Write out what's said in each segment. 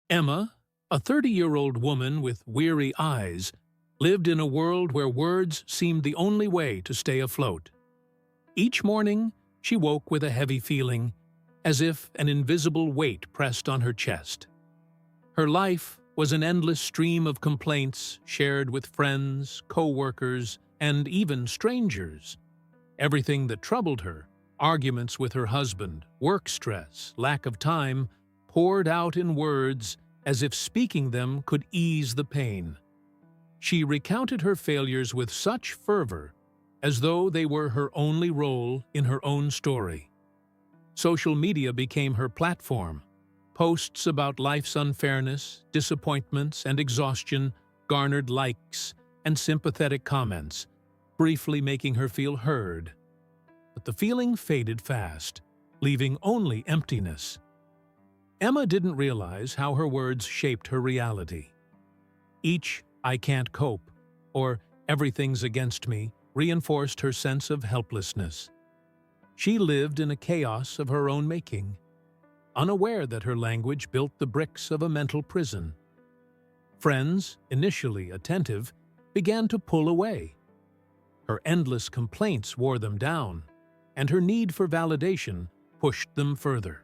Emma, a 30-year-old woman with weary eyes, lived in a world where words seemed the only way to stay afloat. Each morning, she woke with a heavy feeling, as if an invisible weight pressed on her chest. Her life was an endless stream of complaints shared with friends, co-workers, and even strangers. Everything that troubled her, arguments with her husband, work stress, lack of time, poured out in words as if speaking them could ease the pain. She recounted her failures with such fervor, as though they were her only role in her own story. Social media became her platform. Posts about life's unfairness, disappointments, and exhaustion garnered likes and sympathetic comments, briefly making her feel heard. But the feeling faded fast, leaving only emptiness. Emma didn't realize how her words shaped her reality. Each "I can't cope" or "everything's against me" reinforced her sense of helplessness. She lived in a chaos of her own making, unaware that her language built the bricks of a mental prison. Friends, initially attentive, began to pull away. Her endless complaints wore them down, and her need for validation pushed them further.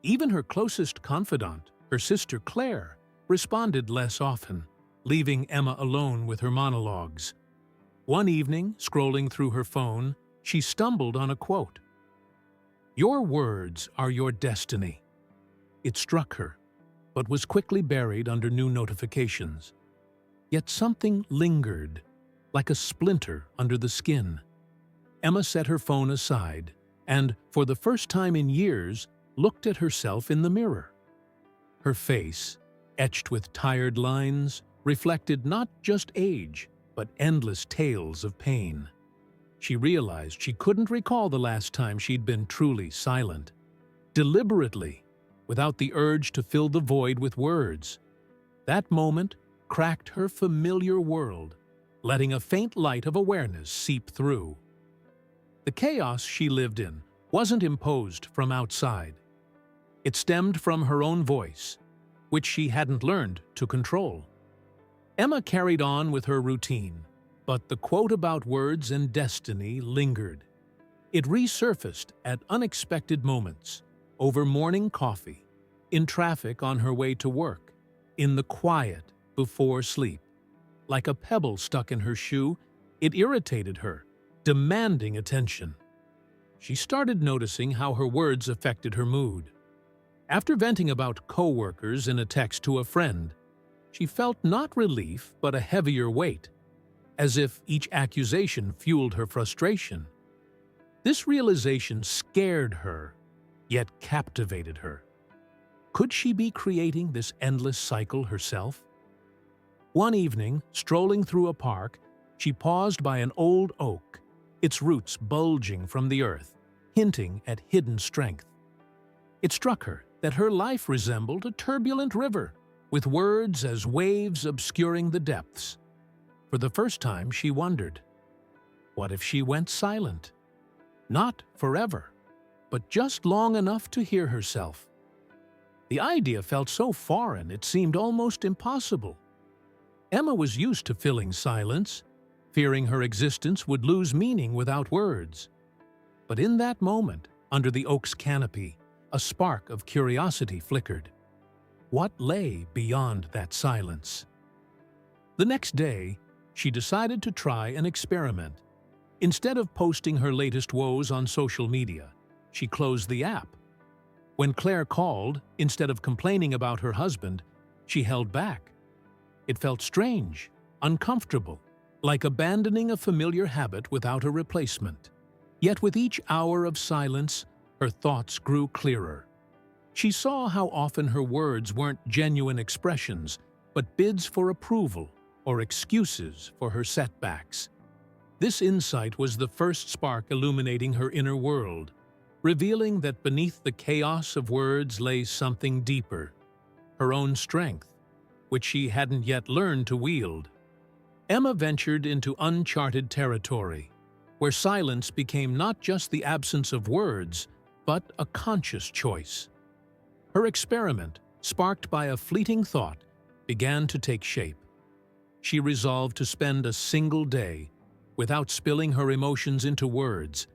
Even her closest confidant, her sister Claire, responded less often, leaving Emma alone with her monologues. One evening, scrolling through her phone, she stumbled on a quote. "Your words are your destiny." It struck her, but was quickly buried under new notifications. Yet something lingered, like a splinter under the skin. Emma set her phone aside and, for the first time in years, looked at herself in the mirror. Her face, etched with tired lines, reflected not just age, but endless tales of pain. She realized she couldn't recall the last time she'd been truly silent, deliberately, without the urge to fill the void with words. That moment cracked her familiar world, letting a faint light of awareness seep through. The chaos she lived in wasn't imposed from outside. It stemmed from her own voice, which she hadn't learned to control. Emma carried on with her routine, but the quote about words and destiny lingered. It resurfaced at unexpected moments, over morning coffee, in traffic on her way to work, in the quiet before sleep. Like a pebble stuck in her shoe, it irritated her, demanding attention. She started noticing how her words affected her mood. After venting about co-workers in a text to a friend, she felt not relief but a heavier weight, as if each accusation fueled her frustration. This realization scared her, yet captivated her. Could she be creating this endless cycle herself? One evening, strolling through a park, she paused by an old oak, its roots bulging from the earth, hinting at hidden strength. It struck her that her life resembled a turbulent river, with words as waves obscuring the depths. For the first time, she wondered, what if she went silent? Not forever, but just long enough to hear herself. The idea felt so foreign it seemed almost impossible. Emma was used to filling silence, fearing her existence would lose meaning without words. But in that moment, under the oak's canopy, a spark of curiosity flickered. What lay beyond that silence? The next day, she decided to try an experiment. Instead of posting her latest woes on social media, she closed the app. When Claire called, instead of complaining about her husband, she held back. It felt strange, uncomfortable, like abandoning a familiar habit without a replacement. Yet with each hour of silence, her thoughts grew clearer. She saw how often her words weren't genuine expressions, but bids for approval or excuses for her setbacks. This insight was the first spark illuminating her inner world, revealing that beneath the chaos of words lay something deeper, her own strength, which she hadn't yet learned to wield. Emma ventured into uncharted territory, where silence became not just the absence of words, but a conscious choice. Her experiment, sparked by a fleeting thought, began to take shape. She resolved to spend a single day without spilling her emotions into words,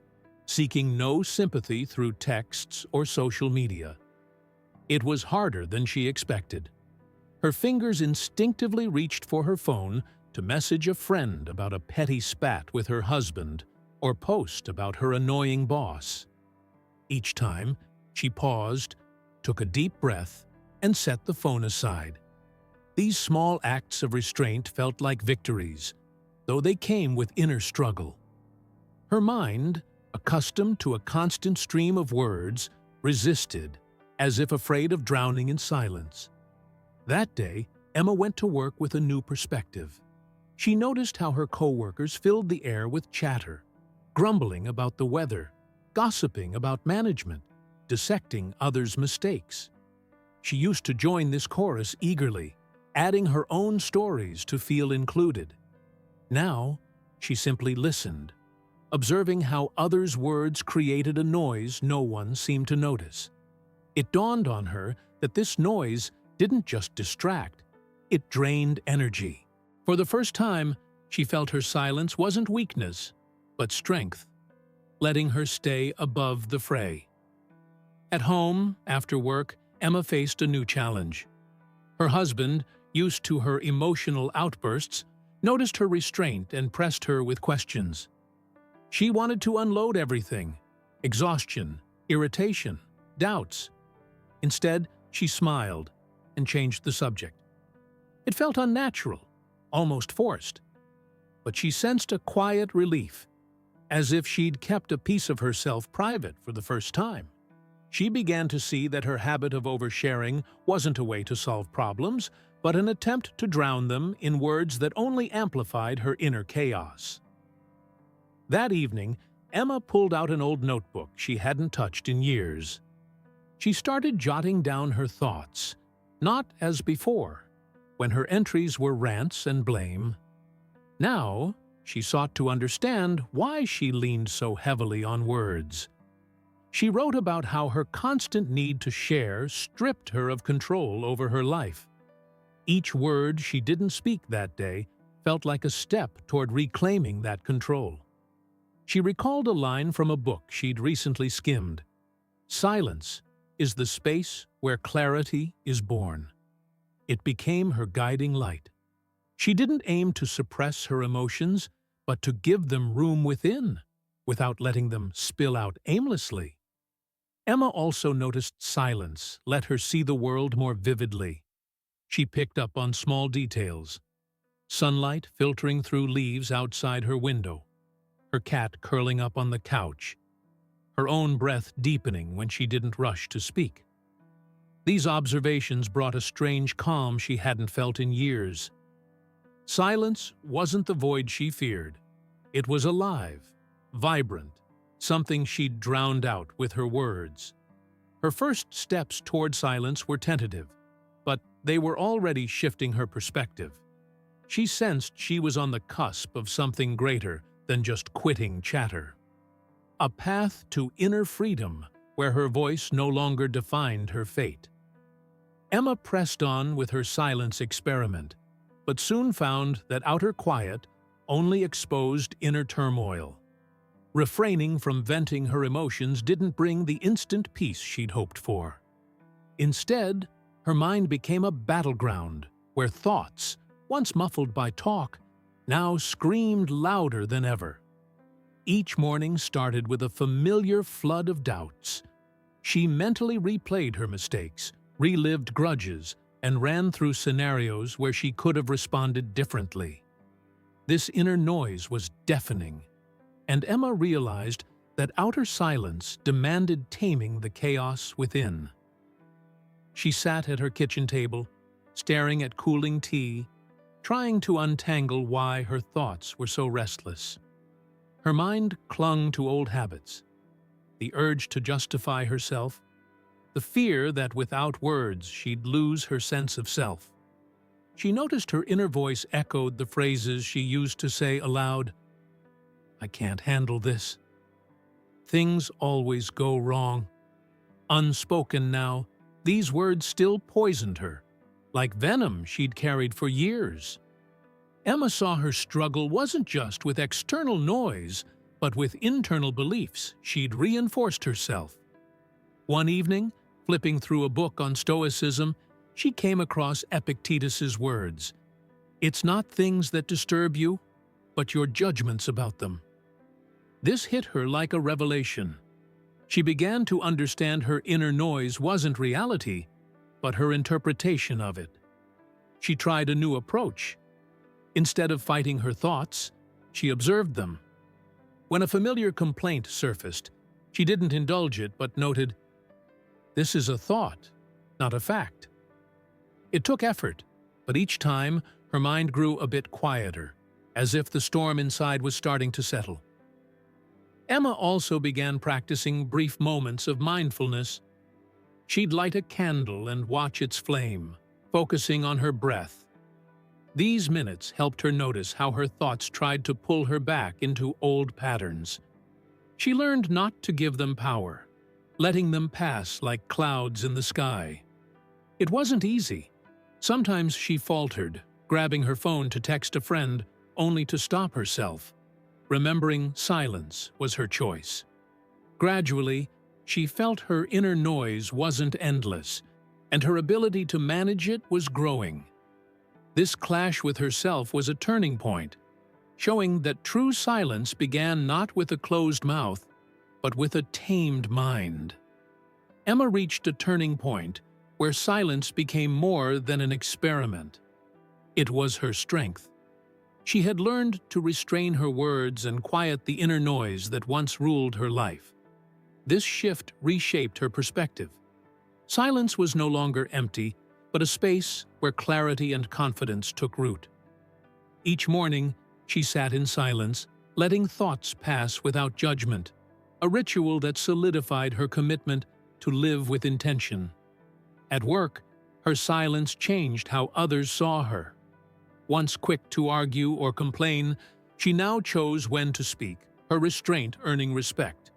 seeking no sympathy through texts or social media. It was harder than she expected. Her fingers instinctively reached for her phone to message a friend about a petty spat with her husband or post about her annoying boss. Each time, she paused, took a deep breath, and set the phone aside. These small acts of restraint felt like victories, though they came with inner struggle. Her mind, accustomed to a constant stream of words, resisted, as if afraid of drowning in silence. That day, Emma went to work with a new perspective. She noticed how her coworkers filled the air with chatter, grumbling about the weather, gossiping about management, dissecting others' mistakes. She used to join this chorus eagerly, adding her own stories to feel included. Now, she simply listened, observing how others' words created a noise no one seemed to notice. It dawned on her that this noise didn't just distract, it drained energy. For the first time, she felt her silence wasn't weakness, but strength, letting her stay above the fray. At home, after work, Emma faced a new challenge. Her husband, used to her emotional outbursts, noticed her restraint and pressed her with questions. She wanted to unload everything: exhaustion, irritation, doubts. Instead, she smiled and changed the subject. It felt unnatural, almost forced. But she sensed a quiet relief, as if she'd kept a piece of herself private for the first time. She began to see that her habit of oversharing wasn't a way to solve problems, but an attempt to drown them in words that only amplified her inner chaos. That evening, Emma pulled out an old notebook she hadn't touched in years. She started jotting down her thoughts, not as before, when her entries were rants and blame. Now, she sought to understand why she leaned so heavily on words. She wrote about how her constant need to share stripped her of control over her life. Each word she didn't speak that day felt like a step toward reclaiming that control. She recalled a line from a book she'd recently skimmed. "Silence is the space where clarity is born." It became her guiding light. She didn't aim to suppress her emotions, but to give them room within, without letting them spill out aimlessly. Emma also noticed silence let her see the world more vividly. She picked up on small details: sunlight filtering through leaves outside her window, her cat curling up on the couch, her own breath deepening when she didn't rush to speak. These observations brought a strange calm she hadn't felt in years. Silence wasn't the void she feared. It was alive, vibrant, something she'd drowned out with her words. Her first steps toward silence were tentative, but they were already shifting her perspective. She sensed she was on the cusp of something greater than just quitting chatter. A path to inner freedom where her voice no longer defined her fate. Emma pressed on with her silence experiment, but soon found that outer quiet only exposed inner turmoil. Refraining from venting her emotions didn't bring the instant peace she'd hoped for. Instead, her mind became a battleground where thoughts, once muffled by talk, now screamed louder than ever. Each morning started with a familiar flood of doubts. She mentally replayed her mistakes, relived grudges, and ran through scenarios where she could have responded differently. This inner noise was deafening, and Emma realized that outer silence demanded taming the chaos within. She sat at her kitchen table, staring at cooling tea, trying to untangle why her thoughts were so restless. Her mind clung to old habits, the urge to justify herself, the fear that without words she'd lose her sense of self. She noticed her inner voice echoed the phrases she used to say aloud: "I can't handle this. Things always go wrong." Unspoken now, these words still poisoned her, like venom she'd carried for years. Emma saw her struggle wasn't just with external noise, but with internal beliefs she'd reinforced herself. One evening, flipping through a book on Stoicism, she came across Epictetus's words, "It's not things that disturb you, but your judgments about them." This hit her like a revelation. She began to understand her inner noise wasn't reality, but her interpretation of it. She tried a new approach. Instead of fighting her thoughts, she observed them. When a familiar complaint surfaced, she didn't indulge it but noted, "This is a thought, not a fact." It took effort, but each time her mind grew a bit quieter, as if the storm inside was starting to settle. Emma also began practicing brief moments of mindfulness. She'd light a candle and watch its flame, focusing on her breath. These minutes helped her notice how her thoughts tried to pull her back into old patterns. She learned not to give them power, letting them pass like clouds in the sky. It wasn't easy. Sometimes she faltered, grabbing her phone to text a friend, only to stop herself. Remembering silence was her choice. Gradually, she felt her inner noise wasn't endless, and her ability to manage it was growing. This clash with herself was a turning point, showing that true silence began not with a closed mouth, but with a tamed mind. Emma reached a turning point where silence became more than an experiment. It was her strength. She had learned to restrain her words and quiet the inner noise that once ruled her life. This shift reshaped her perspective. Silence was no longer empty, but a space where clarity and confidence took root. Each morning, she sat in silence, letting thoughts pass without judgment, a ritual that solidified her commitment to live with intention. At work, her silence changed how others saw her. Once quick to argue or complain, she now chose when to speak, her restraint earning respect.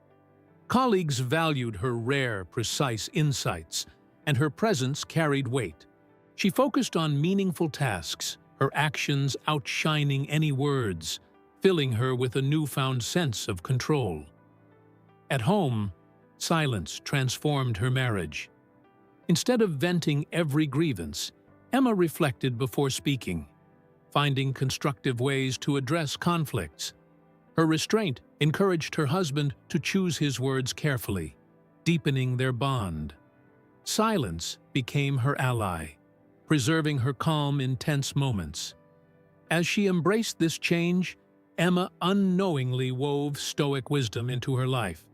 Colleagues valued her rare, precise insights, and her presence carried weight. She focused on meaningful tasks, her actions outshining any words, filling her with a newfound sense of control. At home, silence transformed her marriage. Instead of venting every grievance, Emma reflected before speaking, finding constructive ways to address conflicts. Her restraint encouraged her husband to choose his words carefully, deepening their bond. Silence became her ally, preserving her calm in tense moments. As she embraced this change, Emma unknowingly wove Stoic wisdom into her life.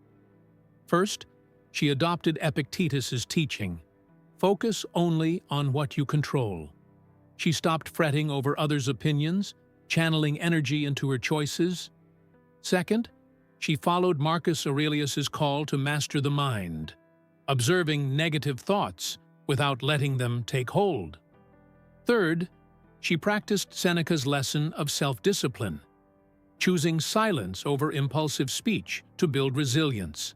First, she adopted Epictetus's teaching, focus only on what you control. She stopped fretting over others' opinions, channeling energy into her choices. Second, she followed Marcus Aurelius's call to master the mind, observing negative thoughts without letting them take hold. Third, she practiced Seneca's lesson of self-discipline, choosing silence over impulsive speech to build resilience.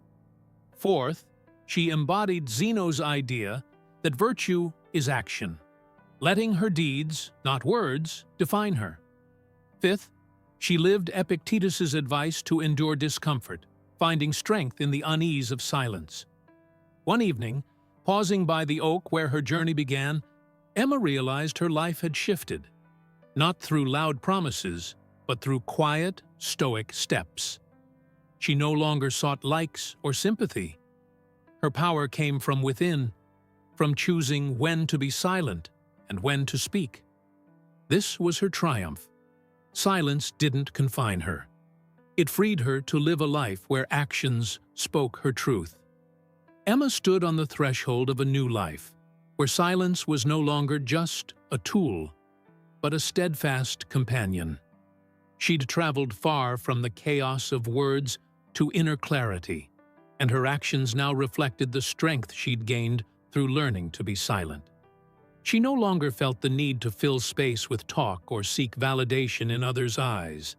Fourth, she embodied Zeno's idea that virtue is action, letting her deeds, not words, define her. Fifth, she lived Epictetus's advice to endure discomfort, finding strength in the unease of silence. One evening, pausing by the oak where her journey began, Emma realized her life had shifted, not through loud promises, but through quiet, stoic steps. She no longer sought likes or sympathy. Her power came from within, from choosing when to be silent and when to speak. This was her triumph. Silence didn't confine her. It freed her to live a life where actions spoke her truth. Emma stood on the threshold of a new life, where silence was no longer just a tool, but a steadfast companion. She'd traveled far from the chaos of words to inner clarity, and her actions now reflected the strength she'd gained through learning to be silent. She no longer felt the need to fill space with talk or seek validation in others' eyes.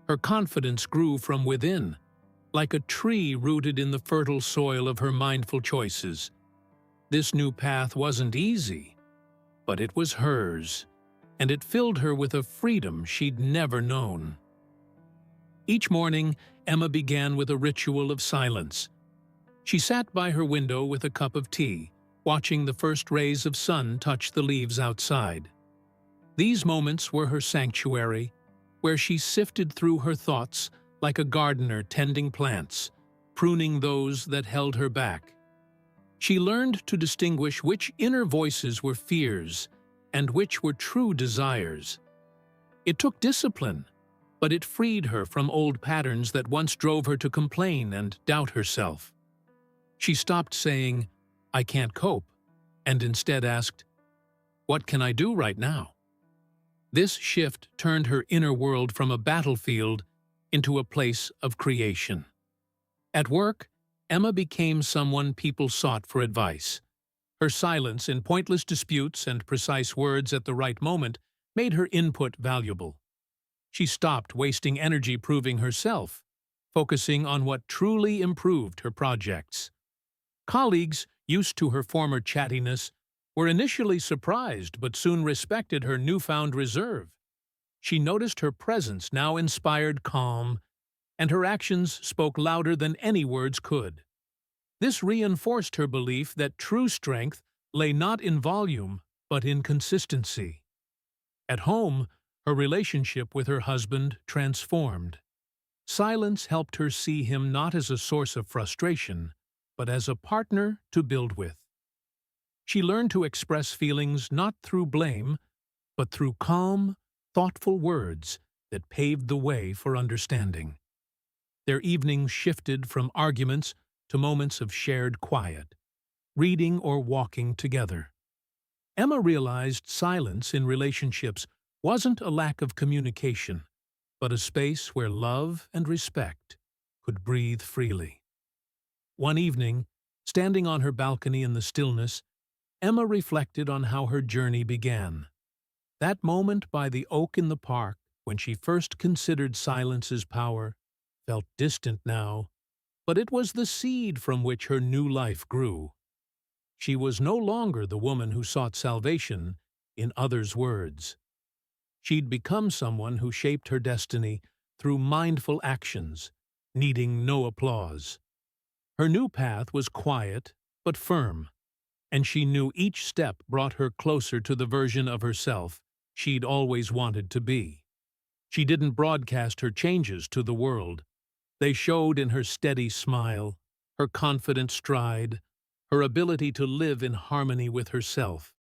Her confidence grew from within, like a tree rooted in the fertile soil of her mindful choices. This new path wasn't easy, but it was hers, and it filled her with a freedom she'd never known. Each morning, Emma began with a ritual of silence. She sat by her window with a cup of tea, watching the first rays of sun touch the leaves outside. These moments were her sanctuary, where she sifted through her thoughts like a gardener tending plants, pruning those that held her back. She learned to distinguish which inner voices were fears and which were true desires. It took discipline, but it freed her from old patterns that once drove her to complain and doubt herself. She stopped saying, "I can't cope," and instead asked, "What can I do right now?" This shift turned her inner world from a battlefield into a place of creation. At work, Emma became someone people sought for advice. Her silence in pointless disputes and precise words at the right moment made her input valuable. She stopped wasting energy proving herself, focusing on what truly improved her projects. Colleagues, used to her former chattiness, were initially surprised but soon respected her newfound reserve. She noticed her presence now inspired calm, and her actions spoke louder than any words could. This reinforced her belief that true strength lay not in volume, but in consistency. At home, her relationship with her husband transformed. Silence helped her see him not as a source of frustration, but as a partner to build with. She learned to express feelings not through blame, but through calm, thoughtful words that paved the way for understanding. Their evenings shifted from arguments to moments of shared quiet, reading or walking together. Emma realized silence in relationships wasn't a lack of communication, but a space where love and respect could breathe freely. One evening, standing on her balcony in the stillness, Emma reflected on how her journey began. That moment by the oak in the park, when she first considered silence's power, felt distant now, but it was the seed from which her new life grew. She was no longer the woman who sought salvation in others' words. She'd become someone who shaped her destiny through mindful actions, needing no applause. Her new path was quiet but firm, and she knew each step brought her closer to the version of herself she'd always wanted to be. She didn't broadcast her changes to the world. They showed in her steady smile, her confident stride, her ability to live in harmony with herself.